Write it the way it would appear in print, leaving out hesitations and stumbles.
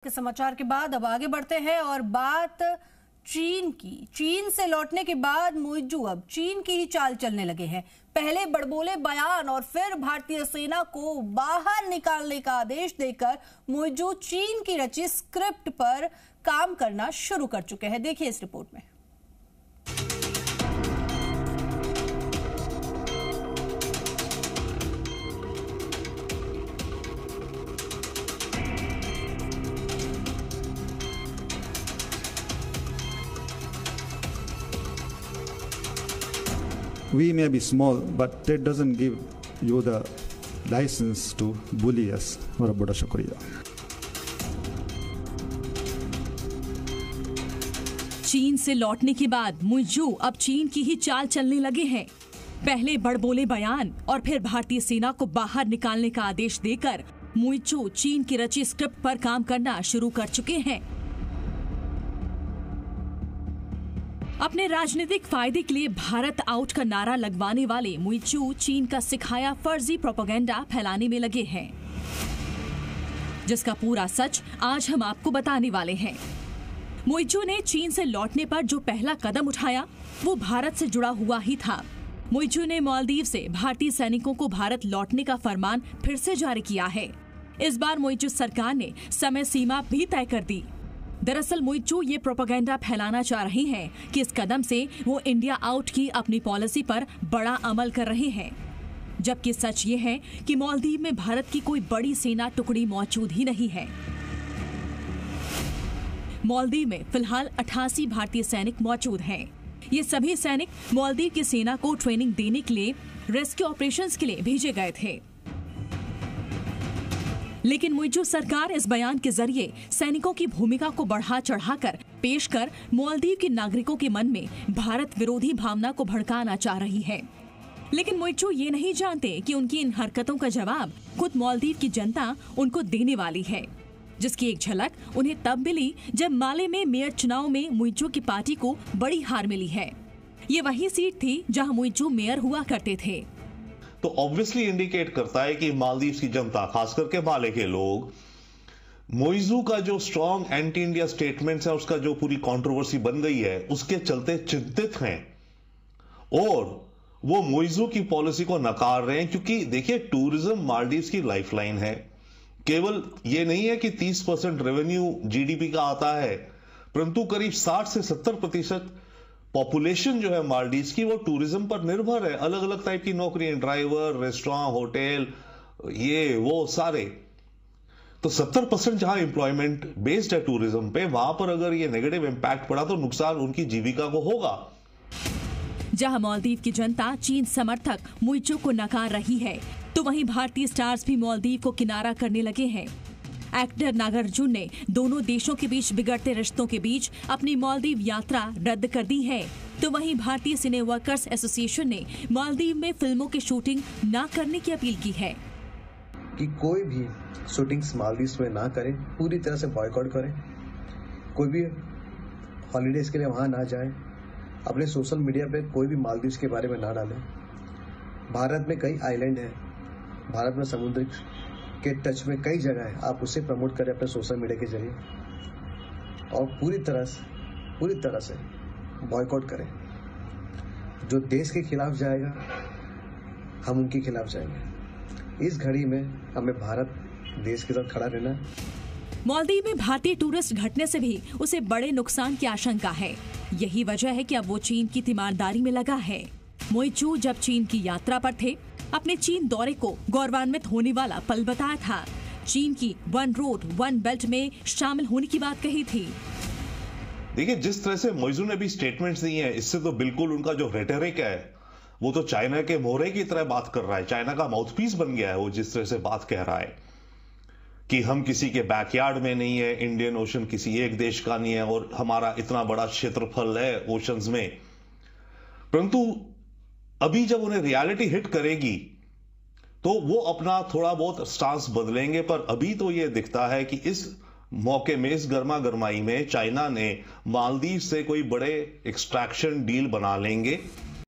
के समाचार के बाद अब आगे बढ़ते हैं और बात चीन की। चीन से लौटने के बाद मुइज्जू अब चीन की ही चाल चलने लगे हैं। पहले बड़बोले बयान और फिर भारतीय सेना को बाहर निकालने का आदेश देकर मुइज्जू चीन की रची स्क्रिप्ट पर काम करना शुरू कर चुके हैं। देखिए इस रिपोर्ट में। We may be small, but that doesn't give you the license to bully us. बहुत बड़ा शुक्रिया। चीन से लौटने के बाद मुइज्जू अब चीन की ही चाल चलने लगे हैं। पहले बड़बोले बयान और फिर भारतीय सेना को बाहर निकालने का आदेश देकर मुइज्जू चीन की रची स्क्रिप्ट पर काम करना शुरू कर चुके हैं। अपने राजनीतिक फायदे के लिए भारत आउट का नारा लगवाने वाले मुइज्जू चीन का सिखाया फर्जी प्रोपेगेंडा फैलाने में लगे हैं, जिसका पूरा सच आज हम आपको बताने वाले हैं। मुइज्जू ने चीन से लौटने पर जो पहला कदम उठाया वो भारत से जुड़ा हुआ ही था। मुइज्जू ने मालदीव से भारतीय सैनिकों को भारत लौटने का फरमान फिर से जारी किया है। इस बार मुइज्जू सरकार ने समय सीमा भी तय कर दी। दरअसल मुइज्जू ये प्रोपेगेंडा फैलाना चाह रहे हैं कि इस कदम से वो इंडिया आउट की अपनी पॉलिसी पर बड़ा अमल कर रहे हैं, जबकि सच ये है कि मालदीव में भारत की कोई बड़ी सेना टुकड़ी मौजूद ही नहीं है। मालदीव में फिलहाल 88 भारतीय सैनिक मौजूद हैं। ये सभी सैनिक मालदीव की सेना को ट्रेनिंग देने के लिए रेस्क्यू ऑपरेशंस के लिए भेजे गए थे। लेकिन मुइज्जू सरकार इस बयान के जरिए सैनिकों की भूमिका को बढ़ा चढ़ाकर पेश कर मालदीव के नागरिकों के मन में भारत विरोधी भावना को भड़काना चाह रही है। लेकिन मुइज्जू ये नहीं जानते कि उनकी इन हरकतों का जवाब खुद मालदीव की जनता उनको देने वाली है, जिसकी एक झलक उन्हें तब मिली जब माले में मेयर चुनाव में मुइज्जू की पार्टी को बड़ी हार मिली है। ये वही सीट थी जहाँ मुइज्जू मेयर हुआ करते थे। तो ऑब्वियसली इंडिकेट करता है कि मालदीव की जनता, खास करके माले के लोग, मुइज्जू का जो स्ट्रॉन्ग एंटी इंडिया स्टेटमेंट्स है, उसका जो पूरी कंट्रोवर्सी बन गई है, उसके चलते चिंतित हैं और वो मुइज्जू की पॉलिसी को नकार रहे हैं। क्योंकि देखिए, टूरिज्म मालदीव की लाइफलाइन है। केवल ये नहीं है कि 30% रेवेन्यू जीडीपी का आता है, परंतु करीब 60 से 70% पॉपुलेशन जो है मालदीव की वो टूरिज्म पर निर्भर है। अलग अलग टाइप की नौकरियां, ड्राइवर, रेस्टोरेंट, होटल, ये वो सारे। तो 70% जहां एम्प्लॉयमेंट बेस्ड है टूरिज्म पे, वहां पर अगर ये नेगेटिव इंपैक्ट पड़ा तो नुकसान उनकी जीविका को होगा। जहां मालदीव की जनता चीन समर्थक मुइज्जू को नकार रही है, तो वहीं भारतीय स्टार्स भी मालदीव को किनारा करने लगे हैं। एक्टर नागार्जुन ने दोनों देशों के बीच बिगड़ते रिश्तों के बीच अपनी मालदीव यात्रा रद्द कर दी है, तो वहीं भारतीय सिने वर्कर्स एसोसिएशन ने मालदीव में फिल्मों की शूटिंग न करने की अपील की है कि कोई भी शूटिंग्स मालदीव में ना करें, पूरी तरह से बॉयकॉट करें। कोई भी हॉलीडेज के लिए वहां ना जाए। अपने सोशल मीडिया पे कोई भी मालदीव के बारे में ना डालें। भारत में कई आइलैंड है, भारत में समुद्र के टच में कई जगह है, आप उसे प्रमोट करें अपने सोशल मीडिया के जरिए और पूरी तरह से बॉयकॉट करें। जो देश के खिलाफ जाएगा, हम उनके खिलाफ जाएंगे। इस घड़ी में हमें भारत देश के साथ खड़ा रहना है। मालदीव में भारतीय टूरिस्ट घटने से भी उसे बड़े नुकसान की आशंका है। यही वजह है कि अब वो चीन की तीमारदारी में लगा है। मुइज्जू जब चीन की यात्रा पर थे, अपने चीन दौरे को गौरवान्वित होने वाला पल बताया था। चीन की वन रोड वन बेल्ट में शामिल होने की बात कही थी। देखिए, जिस तरह से मुइज्जू ने भी स्टेटमेंट्स दिए हैं, इससे तो बिल्कुल उनका जो रेटरिक है वो तो चाइना के मोहरे की तरह बात कर रहा है। चाइना का माउथपीस बन गया है वो, जिस तरह से बात कह रहा है कि हम किसी के बैकयार्ड में नहीं है, इंडियन ओशन किसी एक देश का नहीं है और हमारा इतना बड़ा क्षेत्रफल है ओशंस में। परंतु अभी जब उन्हें रियलिटी हिट करेगी तो वो अपना थोड़ा बहुत स्टांस बदलेंगे। पर अभी तो ये दिखता है कि इस मौके में, इस गर्मा गर्माई में चाइना ने मालदीव से कोई बड़े एक्सट्रैक्शन डील बना लेंगे।